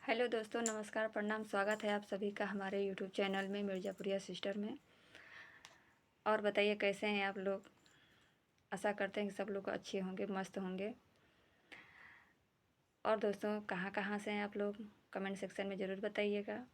Hello दोस्तों, नमस्कार, प्रणाम। स्वागत है आप सभी का हमारे यूट्यूब चैनल में मिर्ज़ापुरिया सिस्टर में। और बताइए कैसे हैं आप लोग। आशा करते हैं कि सब लोग अच्छे होंगे, मस्त होंगे। और दोस्तों, कहाँ कहाँ से हैं आप लोग, कमेंट सेक्शन में ज़रूर बताइएगा।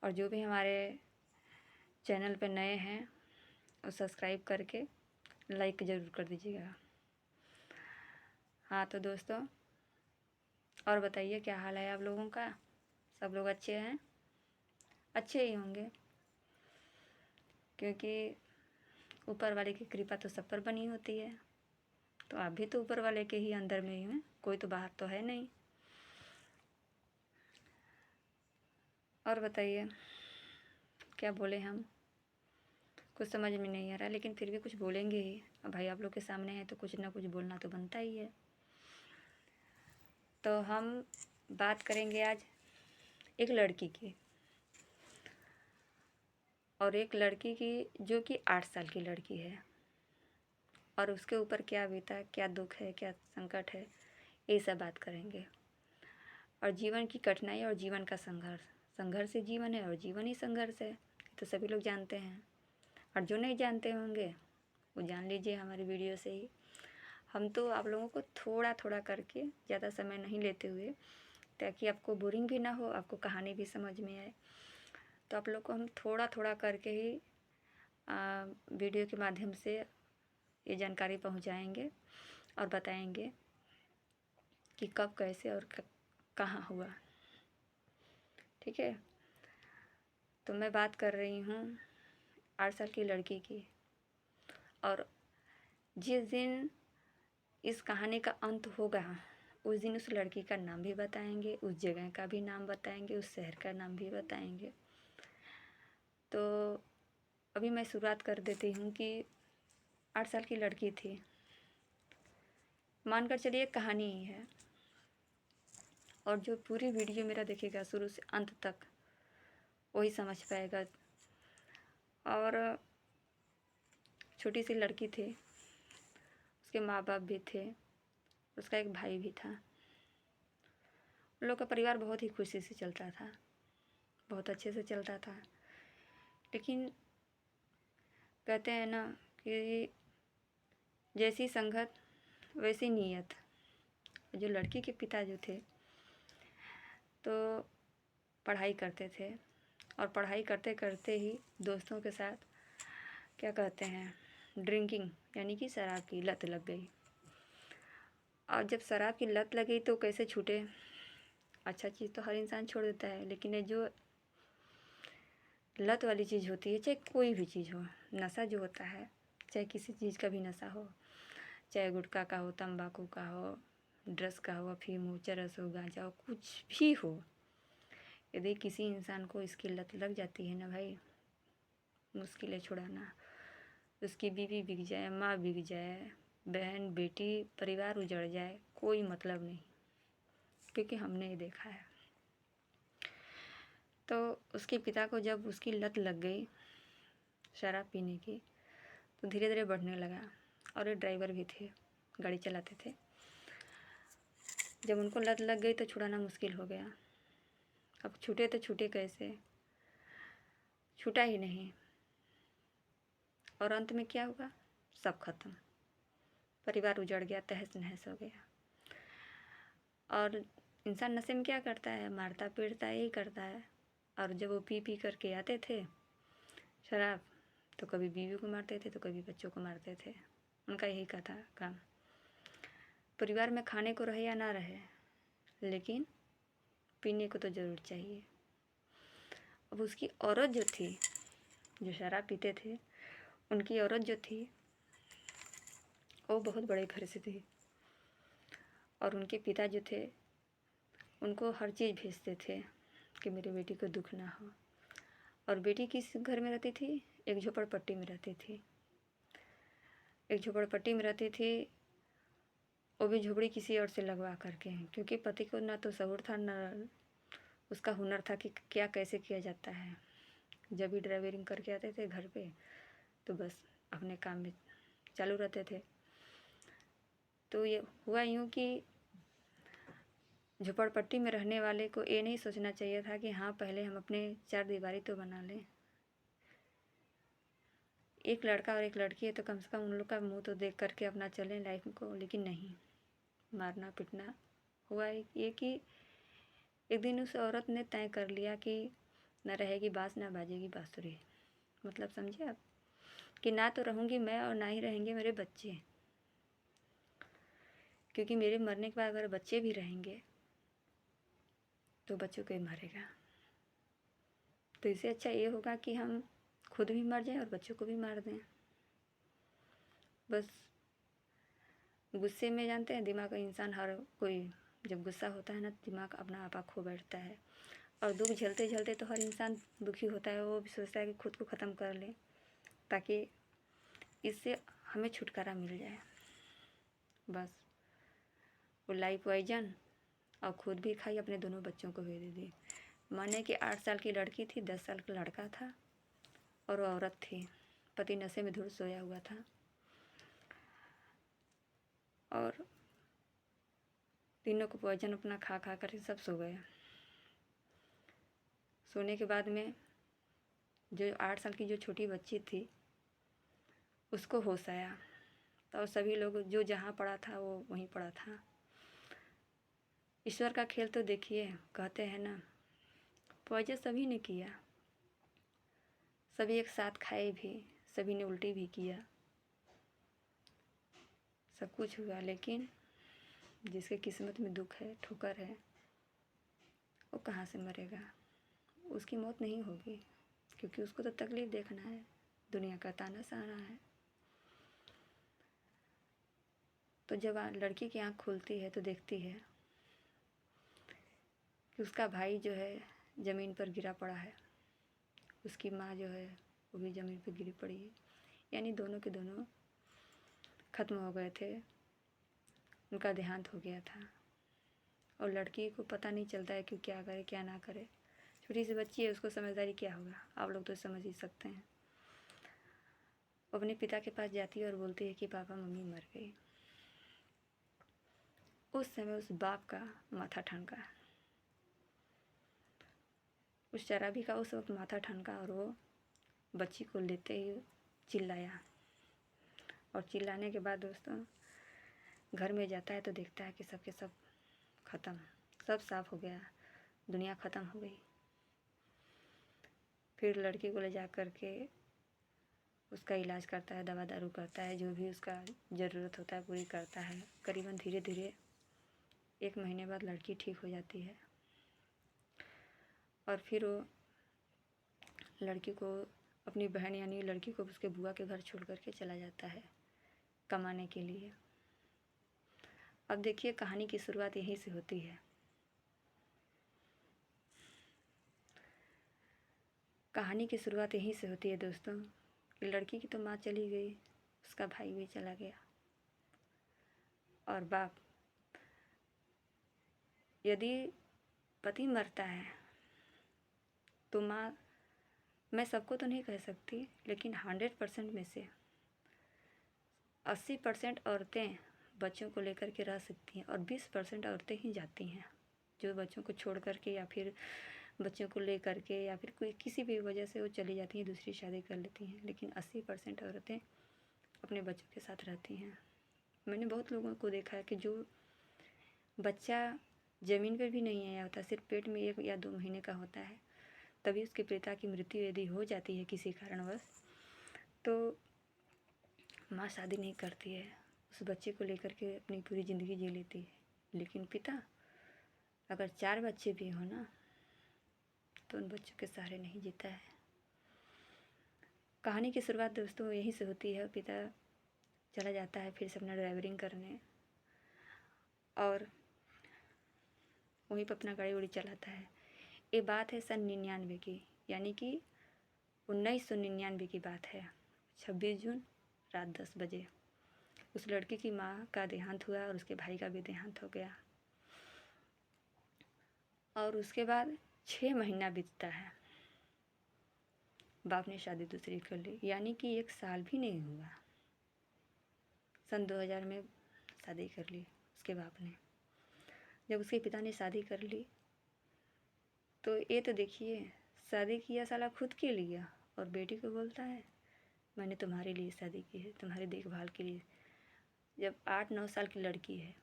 और जो भी हमारे चैनल पे नए हैं वो सब्सक्राइब करके लाइक ज़रूर कर दीजिएगा। हाँ तो दोस्तों, और बताइए क्या हाल है आप लोगों का। सब लोग अच्छे हैं, अच्छे ही होंगे, क्योंकि ऊपर वाले की कृपा तो सब पर बनी होती है। तो आप भी तो ऊपर वाले के ही अंदर में ही हैं, कोई तो बाहर तो है नहीं। और बताइए क्या बोले हम, कुछ समझ में नहीं आ रहा, लेकिन फिर भी कुछ बोलेंगे ही। अब भाई आप लोग के सामने है तो कुछ ना कुछ बोलना तो बनता ही है। तो हम बात करेंगे आज एक लड़की की, और एक लड़की की जो कि 8 साल की लड़की है, और उसके ऊपर क्या बीता, क्या दुख है, क्या संकट है, ये सब बात करेंगे। और जीवन की कठिनाई और जीवन का संघर्ष, संघर्ष से जीवन है और जीवन ही संघर्ष है, तो सभी लोग जानते हैं। और जो नहीं जानते होंगे वो जान लीजिए हमारी वीडियो से ही। हम तो आप लोगों को थोड़ा थोड़ा करके, ज़्यादा समय नहीं लेते हुए, ताकि आपको बोरिंग भी ना हो, आपको कहानी भी समझ में आए, तो आप लोग को हम थोड़ा थोड़ा करके ही वीडियो के माध्यम से ये जानकारी पहुंचाएंगे और बताएंगे कि कब, कैसे और कहाँ हुआ। ठीक है। तो मैं बात कर रही हूँ 8 साल की लड़की की। और जिस दिन इस कहानी का अंत होगा उस दिन उस लड़की का नाम भी बताएंगे, उस जगह का भी नाम बताएंगे, उस शहर का नाम भी बताएंगे। तो अभी मैं शुरुआत कर देती हूँ कि 8 साल की लड़की थी, मानकर चलिए कहानी ही है। और जो पूरी वीडियो मेरा देखेगा शुरू से अंत तक वही समझ पाएगा। और छोटी सी लड़की थी, उसके माँ बाप भी थे, उसका एक भाई भी था। उन लोग का परिवार बहुत ही खुशी से चलता था, बहुत अच्छे से चलता था। लेकिन कहते हैं ना कि जैसी संगत वैसी नीयत। जो लड़की के पिता जो थे तो पढ़ाई करते थे, और पढ़ाई करते करते ही दोस्तों के साथ क्या कहते हैं, ड्रिंकिंग यानी कि शराब की लत लग गई। और जब शराब की लत लगी तो कैसे छूटे। अच्छा चीज़ तो हर इंसान छोड़ देता है, लेकिन ये जो लत वाली चीज़ होती है, चाहे कोई भी चीज़ हो, नशा जो होता है, चाहे किसी चीज़ का भी नशा हो, चाहे गुटखा का हो, तंबाकू का हो, ड्रग्स का हो, अफीम हो, चरस हो, गांजा हो, कुछ भी हो, यदि किसी इंसान को इसकी लत लग जाती है ना भाई, मुश्किल है छुड़ाना। उसकी बीवी बिक जाए, माँ बिक जाए, बहन बेटी परिवार उजड़ जाए, कोई मतलब नहीं, क्योंकि हमने ये देखा है। तो उसके पिता को जब उसकी लत लग गई शराब पीने की, तो धीरे धीरे बढ़ने लगा। और ये ड्राइवर भी थे, गाड़ी चलाते थे। जब उनको लत लग गई तो छुड़ाना मुश्किल हो गया। अब छूटे तो छूटे कैसे, छूटा ही नहीं। और अंत में क्या हुआ, सब खत्म, परिवार उजड़ गया, तहस नहस हो गया। और इंसान नशे में क्या करता है, मारता पीटता यही करता है। और जब वो पी पी करके आते थे शराब, तो कभी बीवी को मारते थे तो कभी बच्चों को मारते थे। उनका यही का था काम। परिवार में खाने को रहे या ना रहे, लेकिन पीने को तो ज़रूर चाहिए। अब उसकी औरत जो थी, जो शराब पीते थे, उनकी औरत जो थी वो बहुत बड़े घर से थी। और उनके पिता जो थे उनको हर चीज़ भेजते थे कि मेरी बेटी को दुख ना हो। और बेटी किस घर में रहती थी, एक झोपड़पट्टी में रहती थी। एक झोपड़पट्टी में रहती थी, वो भी झोपड़ी किसी और से लगवा करके, क्योंकि पति को ना तो शऊर था, ना उसका हुनर था कि क्या कैसे किया जाता है। जब भी ड्राइवरिंग करके आते थे घर पे तो बस अपने काम में चालू रहते थे। तो ये हुआ यूँ कि झोपड़पट्टी में रहने वाले को ये नहीं सोचना चाहिए था कि हाँ पहले हम अपने चार दीवारी तो बना लें। एक लड़का और एक लड़की है तो कम से कम उन लोग का मुंह तो देख करके अपना चलें लाइफ को, लेकिन नहीं, मारना पीटना हुआ। ये कि एक दिन उस औरत ने तय कर लिया कि न रहेगी बाँस न बाजेगी बाँसुरी। मतलब समझे आप, कि ना तो रहूँगी मैं और ना ही रहेंगे मेरे बच्चे, क्योंकि मेरे मरने के बाद अगर बच्चे भी रहेंगे तो बच्चों को ही मारेगा। तो इससे अच्छा ये होगा कि हम खुद भी मर जाएं और बच्चों को भी मार दें। बस गुस्से में जानते हैं दिमाग का इंसान, हर कोई जब गुस्सा होता है ना दिमाग अपना आपा खो बैठता है। और दुख झेलते झेलते तो हर इंसान दुखी होता है, वो भी सोचता है कि खुद को ख़त्म कर ले ताकि इससे हमें छुटकारा मिल जाए। बस वो लाइफ पॉइजन और खुद भी खाई, अपने दोनों बच्चों को भी दे दी। माने कि 8 साल की लड़की थी, 10 साल का लड़का था और वो औरत थी। पति नशे में धुत सोया हुआ था और तीनों को पॉइजन अपना खा खा कर सब सो गए। सोने के बाद में जो 8 साल की जो छोटी बच्ची थी उसको होश आया, तो सभी लोग जो जहाँ पड़ा था वो वहीं पड़ा था। ईश्वर का खेल तो देखिए, कहते हैं ना पॉइजन सभी ने किया, सभी एक साथ खाए भी, सभी ने उल्टी भी किया, सब कुछ हुआ, लेकिन जिसके किस्मत में दुख है, ठोकर है, वो कहाँ से मरेगा। उसकी मौत नहीं होगी, क्योंकि उसको तो तकलीफ़ देखना है, दुनिया का ताना सहारा है। तो जब लड़की की आँख खुलती है तो देखती है कि उसका भाई जो है ज़मीन पर गिरा पड़ा है, उसकी माँ जो है वो भी ज़मीन पर गिरी पड़ी है, यानी दोनों के दोनों ख़त्म हो गए थे, उनका देहांत हो गया था। और लड़की को पता नहीं चलता है कि क्या करे क्या ना करे, छोटी सी बच्ची है, उसको समझदारी क्या होगा, आप लोग तो समझ ही सकते हैं। अपने पिता के पास जाती है और बोलती है कि पापा मम्मी मर गई। उस समय उस बाप का माथा ठनका, उस शराबी का उस वक्त माथा ठनका और वो बच्ची को लेते ही चिल्लाया। और चिल्लाने के बाद दोस्तों घर में जाता है तो देखता है कि सब के सब ख़त्म, सब साफ हो गया, दुनिया ख़त्म हो गई। फिर लड़की को ले जा कर के उसका इलाज करता है, दवा दारू करता है, जो भी उसका ज़रूरत होता है पूरी करता है। करीबन धीरे धीरे 1 महीने बाद लड़की ठीक हो जाती है और फिर वो लड़की को अपनी बहन यानी लड़की को उसके बुआ के घर छोड़ कर के चला जाता है कमाने के लिए। अब देखिए कहानी की शुरुआत यहीं से होती है। कहानी की शुरुआत यहीं से होती है दोस्तों कि लड़की की तो माँ चली गई, उसका भाई भी चला गया और बाप, यदि पति मरता है तो माँ, मैं सबको तो नहीं कह सकती, लेकिन 100% में से 80% औरतें बच्चों को लेकर के रह सकती हैं और 20% औरतें ही जाती हैं जो बच्चों को छोड़ करके या फिर बच्चों को ले करके या फिर कोई किसी भी वजह से वो चली जाती हैं, दूसरी शादी कर लेती हैं, लेकिन 80% औरतें अपने बच्चों के साथ रहती हैं। मैंने बहुत लोगों को देखा है कि जो बच्चा ज़मीन पर भी नहीं आया होता, सिर्फ पेट में 1 या 2 महीने का होता है, तभी उसके पिता की मृत्यु यदि हो जाती है किसी कारणवश तो माँ शादी नहीं करती है, उस बच्चे को लेकर के अपनी पूरी ज़िंदगी जी लेती है। लेकिन पिता अगर 4 बच्चे भी हो ना तो उन बच्चों के सहारे नहीं जीता है। कहानी की शुरुआत दोस्तों यहीं से होती है। पिता चला जाता है फिर से अपना ड्राइवरिंग करने और वहीं पर अपना गाड़ी उड़ी चलाता है। ये बात है सन 99 की, यानी कि 1999 की बात है। 26 जून रात 10 बजे उस लड़की की माँ का देहांत हुआ और उसके भाई का भी देहांत हो गया। और उसके बाद 6 महीना बीतता है, बाप ने शादी दूसरी कर ली, यानी कि 1 साल भी नहीं हुआ, सन 2000 में शादी कर ली उसके बाप ने। जब उसके पिता ने शादी कर ली तो ये तो देखिए, शादी किया साला खुद के लिए और बेटी को बोलता है मैंने तुम्हारे लिए शादी की है, तुम्हारी देखभाल के लिए। जब 8-9 साल की लड़की है,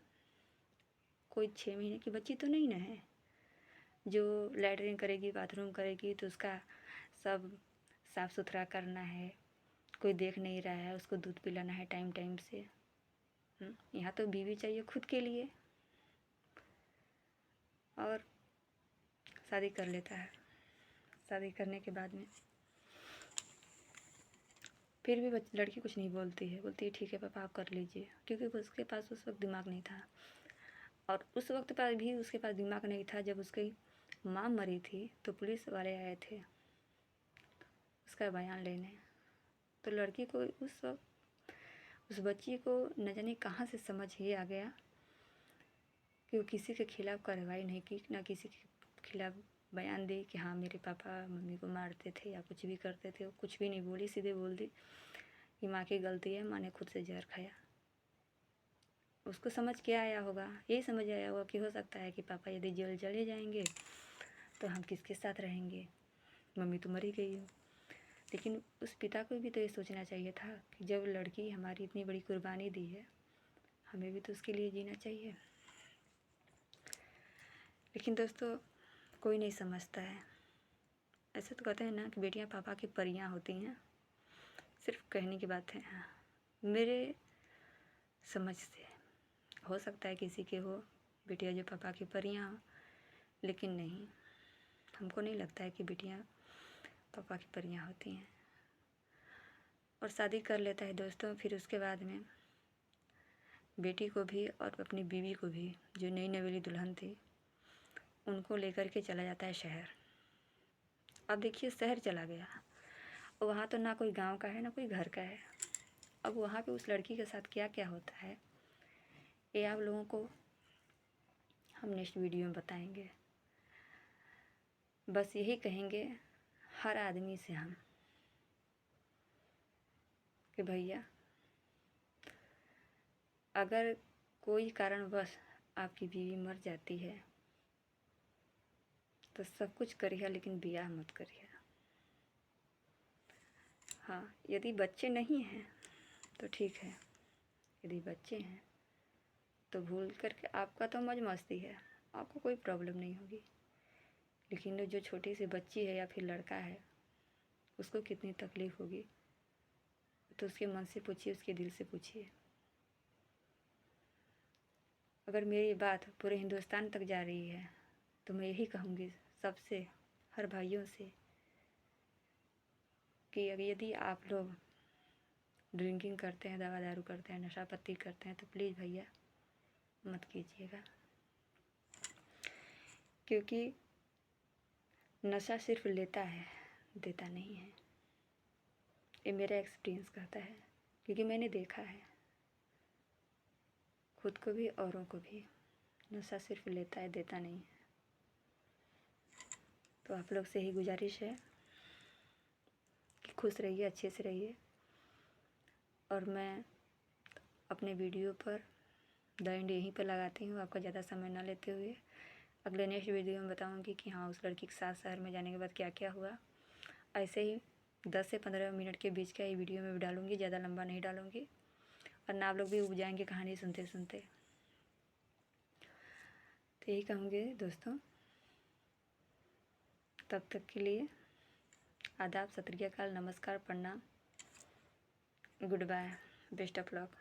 कोई 6 महीने की बच्ची तो नहीं ना है जो लैट्रिन करेगी, बाथरूम करेगी तो उसका सब साफ़ सुथरा करना है, कोई देख नहीं रहा है, उसको दूध पिलाना है टाइम टाइम से। यहाँ तो बीवी चाहिए खुद के लिए और शादी कर लेता है। शादी करने के बाद में फिर भी लड़की कुछ नहीं बोलती है, बोलती है ठीक है पापा आप कर लीजिए, क्योंकि उसके पास उस वक्त दिमाग नहीं था। और उस वक्त पर भी उसके पास दिमाग नहीं था। जब उसकी माँ मरी थी तो पुलिस वाले आए थे उसका बयान लेने, तो लड़की को उस वक्त, उस बच्ची को न जाने कहाँ से समझ ही आ गया कि वो किसी के खिलाफ़ कार्रवाई नहीं की, ना किसी के खिलाफ़ बयान दी कि हाँ मेरे पापा मम्मी को मारते थे या कुछ भी करते थे। वो कुछ भी नहीं बोली, सीधे बोल दी कि माँ की गलती है, माँ ने खुद से जहर खाया। उसको समझ क्या आया होगा, यही समझ आया होगा कि हो सकता है कि पापा यदि जेल चले जाएंगे तो हम किसके साथ रहेंगे, मम्मी तो मरी गई हो। लेकिन उस पिता को भी तो ये सोचना चाहिए था कि जब लड़की हमारी इतनी बड़ी कुर्बानी दी है, हमें भी तो उसके लिए जीना चाहिए। लेकिन दोस्तों कोई नहीं समझता है। ऐसे तो कहते हैं ना कि बेटियां पापा की परियां होती हैं, सिर्फ कहने की बात है। मेरे समझ से हो सकता है किसी के हो बेटियां जो पापा की परियां हो, लेकिन नहीं, हमको नहीं लगता है कि बेटियां पापा की परियां होती हैं। और शादी कर लेता है दोस्तों, फिर उसके बाद में बेटी को भी और अपनी बीवी को भी, जो नई नवेली दुल्हन थी, उनको लेकर के चला जाता है शहर। अब देखिए शहर चला गया, वहाँ तो ना कोई गांव का है ना कोई घर का है। अब वहाँ पे उस लड़की के साथ क्या क्या होता है ये आप लोगों को हम नेक्स्ट वीडियो में बताएंगे। बस यही कहेंगे हर आदमी से हम कि भैया अगर कोई कारणवश आपकी बीवी मर जाती है तो सब कुछ करिए, लेकिन ब्याह मत करिए। हाँ, यदि बच्चे नहीं हैं तो ठीक है, यदि बच्चे हैं तो भूल करके आपका तो मौज मस्ती है, आपको कोई प्रॉब्लम नहीं होगी। लेकिन जो छोटी सी बच्ची है या फिर लड़का है, उसको कितनी तकलीफ़ होगी, तो उसके मन से पूछिए, उसके दिल से पूछिए। अगर मेरी बात पूरे हिंदुस्तान तक जा रही है तो मैं यही कहूँगी सबसे, हर भाइयों से, कि यदि आप लोग ड्रिंकिंग करते हैं, दवा दारू करते हैं, नशा पत्ती करते हैं तो प्लीज़ भैया मत कीजिएगा। क्योंकि नशा सिर्फ लेता है, देता नहीं है। ये मेरा एक्सपीरियंस कहता है, क्योंकि मैंने देखा है खुद को भी औरों को भी। नशा सिर्फ लेता है, देता नहीं है। तो आप लोग से ही गुजारिश है कि खुश रहिए, अच्छे से रहिए। और मैं अपने वीडियो पर द एंड यहीं पर लगाती हूँ, आपका ज़्यादा समय ना लेते हुए। अगले नेक्स्ट वीडियो में बताऊँगी कि हाँ उस लड़की के साथ शहर में जाने के बाद क्या क्या हुआ। ऐसे ही 10 से 15 मिनट के बीच का ये वीडियो में भी डालूँगी, ज़्यादा लंबा नहीं डालूँगी, और ना आप लोग भी उब जाएंगे कहानी सुनते सुनते। तो यही कहूँगी दोस्तों, तब तक के लिए आदाब, सत श्री अकाल, नमस्कार, प्रणाम, goodbye, best of luck.